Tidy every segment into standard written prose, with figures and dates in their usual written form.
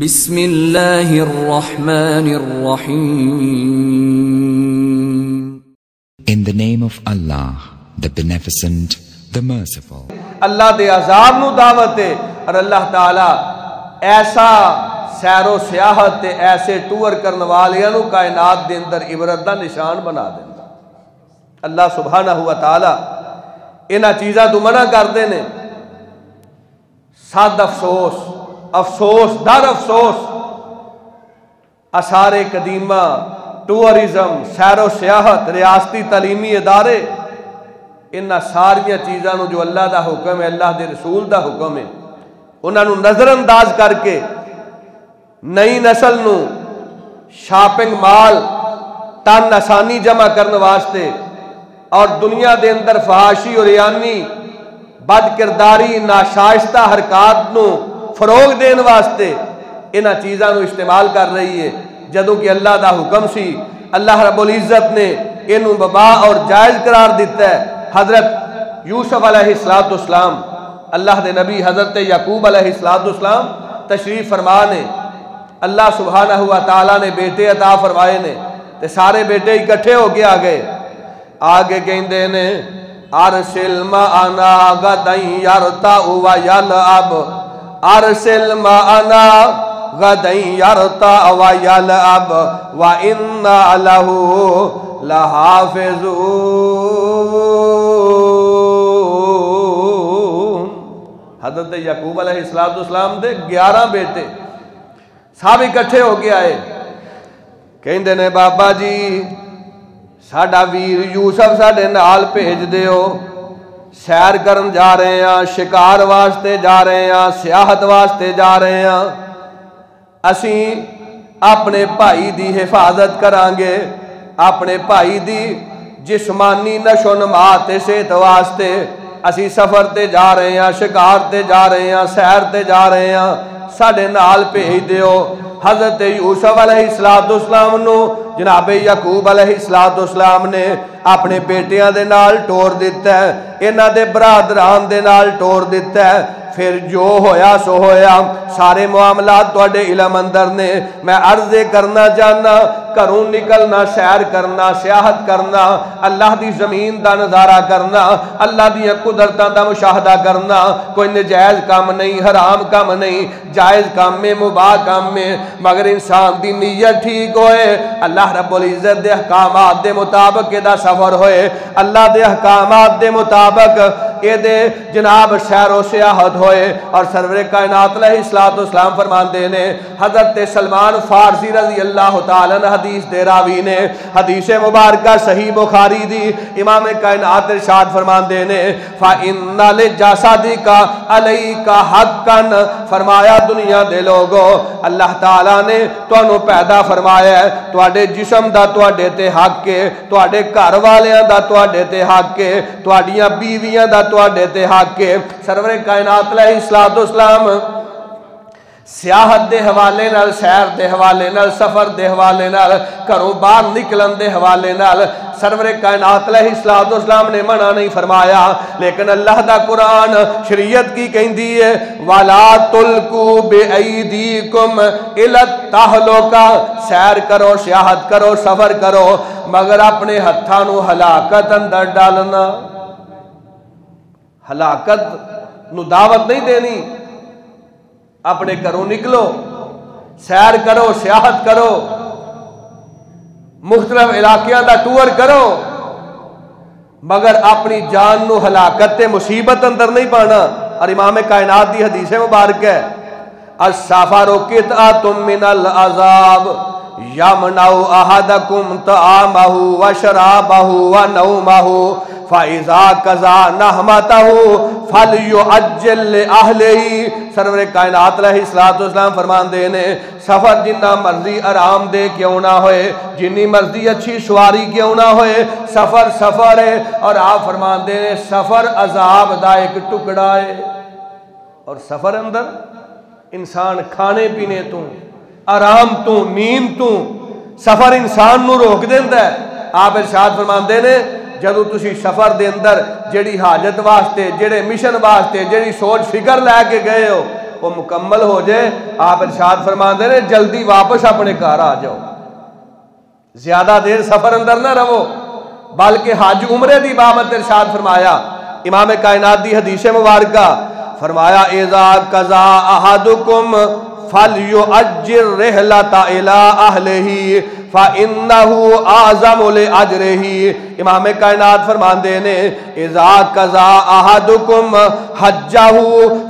بسم اللہ الرحمن الرحیم. In the name of Allah, the Beneficent, the Merciful. اللہ دے عذاب نو دعوت ہے اور اللہ تعالی ایسا سیر و سیاحت تے ایسے ٹور کرن والیاں نو کائنات دے اندر عبرت دا نشان بنا دیندا. اللہ سبحانہ و تعالی انہاں چیزاں تو منع کر دے نے. صد افسوس افسوس در افسوس آثار قدیمہ، ٹورزم، سیر و سیاحت، ریاستی تعلیمی ادارے، انہاں ساریاں چیزاں نو جو اللہ دا حکم ہے، اللہ دے رسول دا حکم ہے، انہاں نو نظر انداز کر کے نئی نسل نو شاپنگ مال تن آسانی جمع کرنے واسطے اور دنیا دے اندر فحاشی اور ریانی بد کرداری ناشائستہ حرکات نو فروغ دین واسطے انہاں چیزاں نو استعمال کر رہی ہے، جدوں کہ اللہ دا حکم سی. اللہ رب العزت نے انہوں ببا اور جائز قرار دیتا ہے. حضرت یوسف علیہ السلام، اللہ دے نبی حضرت یعقوب علیہ السلام تشریف فرما نے، اللہ سبحانہ و تعالیٰ نے بیٹے عطا فرمائے نے، تے سارے بیٹے اکٹھے ہو کے آگے کہندے نے ارسل معنا غدًا یرتع ویلعب، ارسل معنا غدًا یرتع ویلعب وإنا لہ لحافظون. حضرت یعقوب علیہ السلام دے 11 بیٹے سب اکٹھے ہو کے آئے، کہندے نے بابا جی ساڈا ویر یوسف ساڈے نال بھیج دیو، سیر کرن جا رہے ہیں، شکار واسطے جا رہے ہیں، سیاحت واسطے جا رہے ہیں، اسی اپنے بھائی دی حفاظت کرانگے، اپنے بھائی دی جسمانی نشو و نما تے صحت واسطے اسی سفر تے جا رہے ہیں، شکار تے جا رہے ہیں، سیر تے جا رہے ہیں، ساڈے نال بھیج دیو. حضرت یوسف علیہ السلام نو جناب یعقوب علیہ السلام نے اپنے بیٹیاں دے نال ٹور دیتا ہے، انہاں دے برادران دے نال ٹور دیتا ہے. پھر جو ہویا سو ہویا، سارے معاملات تواڈے علم اندر نے. میں عرض کرنا چاہنا، گھروں نکلنا، سیر کرنا، سیاحت کرنا، اللہ دی زمین دا نظارہ کرنا، اللہ دی قدرتاں دا مشاہدہ کرنا کوئی نجائز کام نہیں، حرام کام نہیں، جائز کام میں، مباح کام میں، مگر انسان دی نیت ٹھیک ہوئے، اللہ رب العزت دے احکامات دے مطابق دا سفر ہوئے، اللہ دے احکامات دے مطابق اے دے جناب سیر و سیاحت ہوئے. اور سرور کائنات علیہ السلام فرماندے نے، حضرت سلمان فارسی رضی اللہ تعالیٰ عنہ حدیث دے راوی نے، حدیث مبارکہ صحیح بخاری دی، امام کائنات ارشاد فرماندے نے فَإِنَّ لِجَسَدِكَ عَلَيْكَ حَقًّا، فرمایا دنیا دے لوگو اللہ تعالیٰ نے تانوں پیدا فرمایا ہے، تواڈے جسم دا تواڈے تے حق ہے، تواڈے گھر والیاں دا تواڈے تے حق ہے، تواڈیاں بیویاں دا تواڈے تے حق ہے. سرور کائنات علیہ السلام سیاحت دے حوالے نال، سیر دے حوالے نال، سفر دے حوالے نال، گھروں باہر نکلن دے حوالے نال سرور کائنات علیہ السلام نے منع نہیں فرمایا. لیکن اللہ دا قرآن شریعت کی کہندی ہے وَلَا تُلْقُوا بِأَيْدِيكُمْ إِلَى التَّهْلُكَةِ، سیر کرو، سیاحت کرو، سفر کرو، مگر اپنے ہتھاں نو ہلاکت اندر ڈالنا. ہلاکت نو دعوت نہیں دینی. اپنے گھروں نکلو، سیر کرو، سیاحت کرو، مختلف علاقیاں دا ٹور کرو، مگر اپنی جان نو ہلاکت تے مصیبت اندر نہیں پانا. اور امام کائنات دی حدیث مبارک ہے السفر قطعۃ من العذاب یمنع احدکم طعامہ وشرابہ ونومہ فَإِذَا قَضَى نَحْمَتَهُ فَلْيُعَجِّلْ لِأَهْلِهِ. سرور کائنات علیہ السلام فرماندے نے سفر جنہ مرضی آرام دے کیوں نہ ہوئے، جنی مرضی اچھی سواری کیوں نہ ہوئے، سفر ہے. اور آپ فرماندے نے سفر عذاب دا ایک ٹکڑا ہے. اور سفر اندر انسان کھانے پینے تو، آرام تو، نیند تو، سفر انسان نو روک دیندا ہے. آپ ارشاد فرماندے نے جدو تسی سفر دے اندر جڑی حاجت واسطے، جڑے مشن واسطے، جڑی سوچ فکر لے کے گئے ہو، وہ مکمل ہو جائے آپ ارشاد فرماتے ہیں جلدی واپس اپنے گھر آ جاؤ، زیادہ دیر سفر اندر نہ رہو، بلکہ حج عمرے دی بابت ارشاد فرمایا امام کائنات دی حدیث مبارکہ فرمایا اذا قضا احدکم فلیؤجر رحلۃ الی اہلہ فإنہ اعظم لأجرہ۔ امام کائنات فرماندے نے اذا قضا احدکم حجہ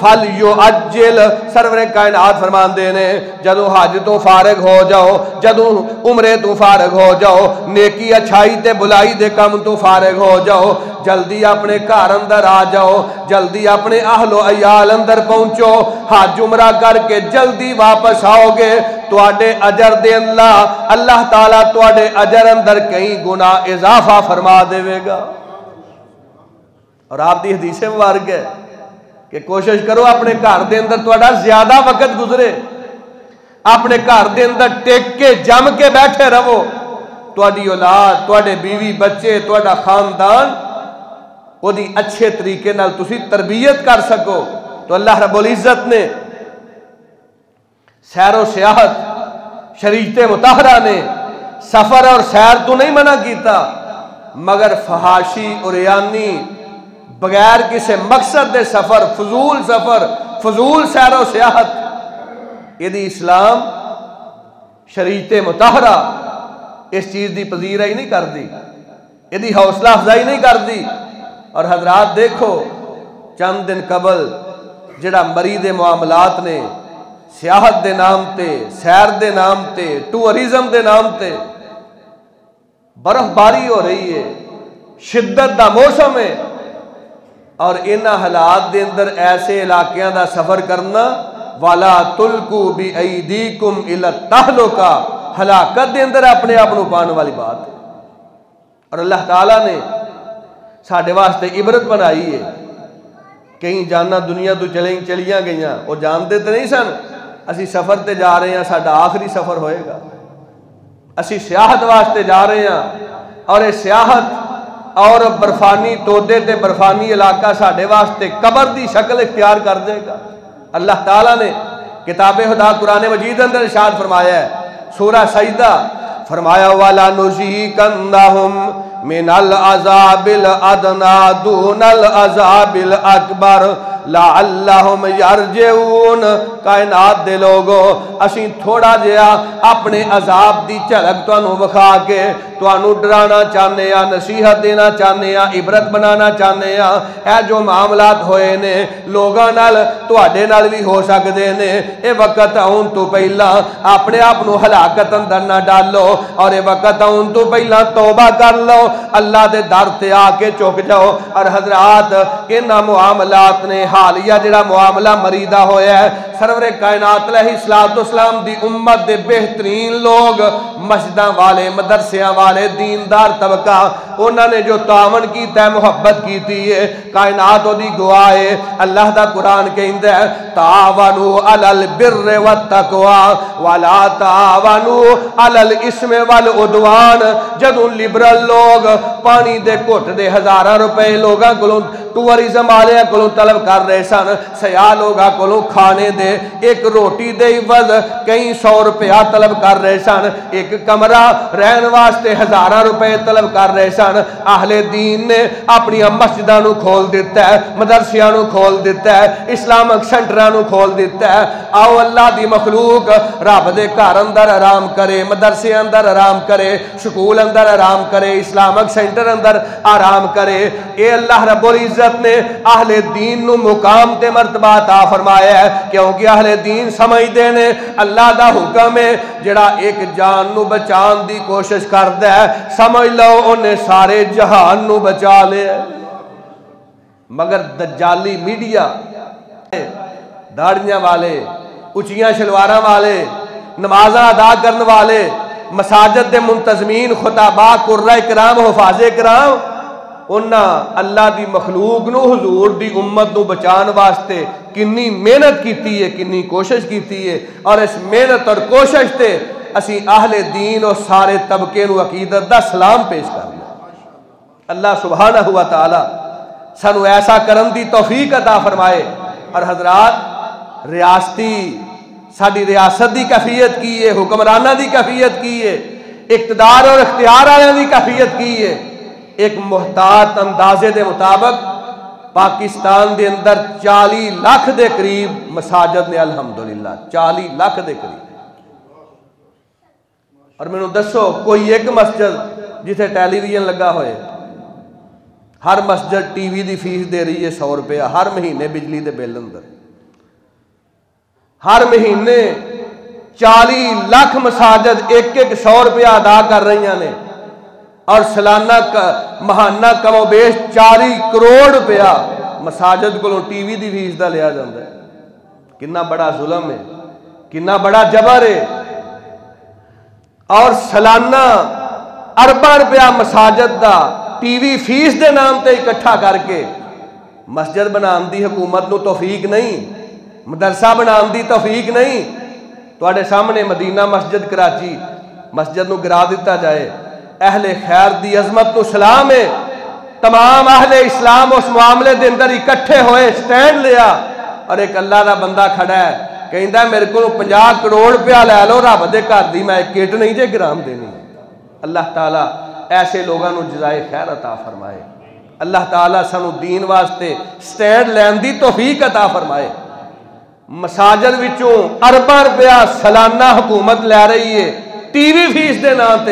فلیؤجل، سرور کائنات فرماندے نے جدوں حج تو فارغ ہو جاؤ، جدوں عمرے تو فارغ ہو جاؤ، نیکی اچھائی تے بلائی دے کم تو فارغ ہو جاؤ، جلدی اپنے گھر اندر آ جاؤ، جلدی اپنے اہل و عیال اندر پہنچو، حج عمرہ کر کے جلدی واپس آؤ گے تواڈے اجر دے اللہ تعالیٰ تواڈے اجر اندر کئی گنا اضافہ فرما دے گا۔ اور آپ دی حدیث مبارک ہے کہ کوشش کرو اپنے گھر دے اندر تواڈا زیادہ وقت گزرے، اپنے گھر دے اندر ٹک کے جم کے بیٹھے رہو، تواڈی اولاد، تواڈے بیوی بچے، تواڈا خاندان وہ دی اچھے طریقے نال تسی تربیت کر سکو۔ تو اللہ رب العزت نے سیر و سیاحت، شریعت مطہرہ نے سفر اور سیر تو نہیں منع کیتا، مگر فحاشی اور ریانی بغیر کسی مقصد دے سفر، فضول سیر و سیاحت، یہ دی اسلام شریعت مطہرہ اس چیز دی پذیرائی نہیں کر دی، یہ دی حوصلہ افزائی نہیں کر دی۔ اور حضرات دیکھو چند دن قبل جڑا مرید معاملات نے سیاحت دے نام تے، سیر دے نام تے، ٹورزم دے نام تے برف باری ہو رہی ہے، شدت دا موسم ہے، اور انہاں حالات دے اندر ایسے علاقیاں دا سفر کرنا وَلَا تُلْقُوا بِأَيْدِيكُمْ إِلَى التَّهْلُكَةِ، ہلاکت دے اندر اپنے آپ نو پانے والی بات ہے۔ اور اللہ تعالیٰ نے ساڈے واسطے عبرت بنائی ہے، کہیں جانا دنیا تو چلیاں گئیاں، وہ جانتے تو نہیں سن اسی سفر تے جا رہے ہیں، ساڈا آخری سفر ہوئے گا، اسی سیاحت واسطے جا رہے ہیں، اور یہ سیاحت اور برفانی تودے تے برفانی علاقہ ساڈے واسطے قبر دی شکل اختیار کر دے گا۔ اللہ تعالیٰ نے کتاب خدا قرآن مجید اندر ارشاد فرمایا ہے، سورہ سجدہ فرمایا وَلَنُذِيقَنَّهُمْ مِنَ الْعَذَابِ الْأَدْنَىٰ دُونَ الْعَذَابِ الْأَكْبَرِ لَعَلَّهُمْ يَرْجِعُونَ۔ کائنات دے لوگو اسی تھوڑا جہا اپنے عذاب دی جھلک تانوں وکھا کے تانوں ڈرانا چاہنے ہاں، نصیحت دینا چاہنے ہاں، عبرت بنانا چاہنے ہاں۔ اے جو معاملات ہوئے نے لوگاں نال تواڈے نال بھی ہو سکدے نے، اے وقت آؤن تو پہلا اپنے آپ نو ہلاکت اندر نہ ڈالو، اور اے وقت آؤن تو پہلا توبہ کر لو، اللہ دے در تے آ کے چک جاؤ۔ اور حضرات انہاں معاملات نے حالیہ جڑا معاملہ مریدہ ہویا ہے، سرور کائنات علیہ السلام دی امت دے بہترین لوگ، مسجداں والے، مدرسیاں والے، دیندار طبقہ، انہوں نے جو تعاون کیتا ہے، محبت کیتی ہے، کائنات دی گواہ ہے۔ اللہ دا قرآن کہندا ہے تعاونوا علی البر والتقوی ولا تعاونوا علی الاسم والعدوان۔ جدوں لبرل لوگ پانی دے گھٹ دے ہزاراں روپے لوگاں کولوں ٹورزم والے کولوں طلب کر رہے سن، سیاح لوگاں کولوں کھانے دے ایک روٹی دے عوض کئی 100 روپیہ طلب کر رہے سن، ایک کمرہ رہن واسطے ہزاراں روپے طلب کر رہے سن۔ اہل دین نے اپنی مسجداں نو کھول دیتا ہے، مدرسیاں نو کھول دیتا ہے، اسلامک سینٹراں نو کھول دیتا ہے۔ آؤ اللہ دی مخلوق رب دے گھر اندر آرام کرے، مدرسے اندر آرام کرے، سکول اندر آرام کرے، اسلامک سینٹر اندر آرام کرے۔ اے اللہ رب العزت نے اہل دین نو مقام تے مرتبہ عطا فرمایا ہے، کیونکہ اہل دین سمجھدے نے اللہ دا حکم ہے جڑا ایک جان نو بچان دی کوشش کردا ہے، سمجھ لو انہیں سارے جہان نو بچا لیا۔ مگر دجالی میڈیا، داڑیاں والے، اچھیاں شلواراں والے، نمازاں ادا کرنے والے، مساجد دے منتظمین، خطابہ، قرہ کرام، حفاظ کرام، انہاں اللہ دی مخلوق نو حضور دی امت نو بچان واسطے کنی محنت کیتی ہے، کنی کوشش کیتی ہے، اور اس محنت اور کوشش تے اسی اہل دین اور سارے طبقے نو عقیدت دا سلام پیش کرنا۔ اللہ سبحانہ و تعالی سانو ایسا کرن دی توفیق عطا فرمائے۔ اور حضرات ریاستی ساری ریاست دی کیفیت کی ہے، حکمرانہ دی کیفیت کی ہے، اقتدار اور اختیار والوں دی کیفیت کی ہے. ایک محتاط اندازے دے مطابق پاکستان دے اندر 40 لاکھ دے قریب مساجد نے الحمدللہ 40 لاکھ دے قریب. اور میں دسو کوئی ایک مسجد جتھے ٹیلی ویژن لگا ہوئے؟ ہر مسجد ٹی وی دی فیس دے رہی ہے 100 روپیہ ہر مہینے بجلی دے بل اندر. ہر مہینے 40 لاکھ مساجد ایک 100 روپیہ ادا کر رہی ہیں اور سالانہ ماہانہ کم و بیش 40 کروڑ روپیہ مساجد کو T V the face the لیا جاتا ہے. کنا بڑا ظلم ہے، کنا بڑا جبر ہے. اور سالانہ ارباں روپیہ مساجد دا ٹی وی فیس دے نام تے اکٹھا کر کے مسجد بنان دی حکومت نو توفیق نہیں، مدرسہ بنان دی توفیق نہیں. تواڈے سامنے مدینہ مسجد کراچی مسجد نو گرا دیتا جائے. اہل خیر دی عظمت نو سلام ہے. تمام اہل اسلام اس معاملے دے اندر اکٹھے ہوئے سٹینڈ لیا اور ایک اللہ دا بندہ کھڑا ہے کہندا میرے کو 50 کروڑ روپیہ لے لو رب دے گھر دی میں کٹ نہیں جے گرام دینی. اللہ تعالیٰ ایسے لوگوں نو جزائے خیر عطا فرمائے. اللہ تعالیٰ سانو دین واسطے سٹینڈ لین دی توفیق عطا فرمائے. مساجد وچوں ارباں روپیہ سالانہ حکومت لے رہی ہے ٹی وی فیس دے نام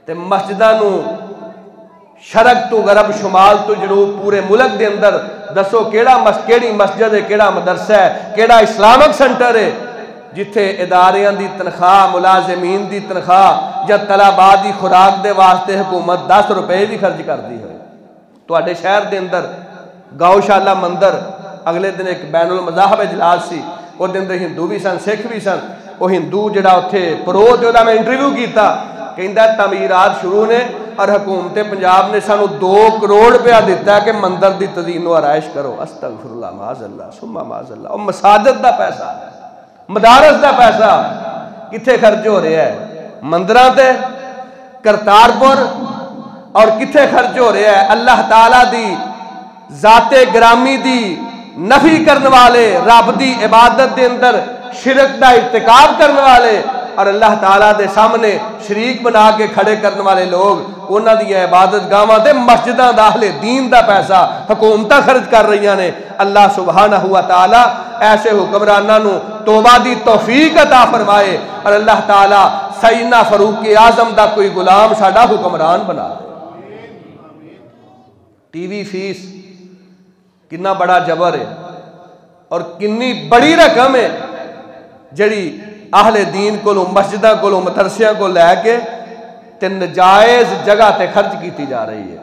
تے مسجداں نو شرق تو غرب شمال تو جنوب پورے ملک دے اندر دسو کیڑی مسجد ہے، کیڑا مدرسہ ہے، کیڑا اسلامک سنٹر ہے جتھے اداریاں دی تنخواہ، ملازمین دی تنخواہ یا طلباء دی خوراک دے واسطے حکومت 10 روپے بھی خرچ کر دی ہے. تواڈے شہر دے اندر گاؤشالہ مندر اگلے دن ایک بین المذاہب اجلاس سی، وہ دن دے ہندو بھی سن سکھ بھی سن. وہ ہندو جڑا اتھے پروت ہے میں انٹرویو کیتا کہندا تعمیرات شروع نے اور حکومت پنجاب نے سانو 2 کروڑ روپیہ دیتا ہے کہ مندر دی تزئین و آرائش کرو. استغفر اللہ معاذ اللہ ثم معاذ اللہ. اور مساجد دا پیسہ، مدارس دا پیسہ کتھے خرچ ہو رہا ہے؟ مندراں تے، کرتارپور. اور کتھے خرچ ہو رہا ہے؟ اللہ تعالیٰ دی ذات گرامی دی نفی کرنے والے، رب دی عبادت دے اندر شرک دا ارتکاب کرنے والے اور اللہ تعالیٰ دے سامنے شریک بنا کے کھڑے کرنے والے لوگ انہاں دی عبادت گاواں تے مسجداں دا اہل دین دا پیسہ حکومتاں خرچ کر رہی نے. اللہ سبحانہ و تعالیٰ ایسے حکمراناں نو توبہ دی توفیق عطا فرمائے اور اللہ تعالیٰ سیدنا فاروق اعظم دا کوئی غلام ساڈا حکمران بنا دے. ٹی وی فیس کنا بڑا جبر ہے اور کنی بڑی رقم ہے جڑی اہل دین کو مسجداں کو مدرسیاں کو لے کے تے نجائز جگہ تے خرچ کیتی جا رہی ہے.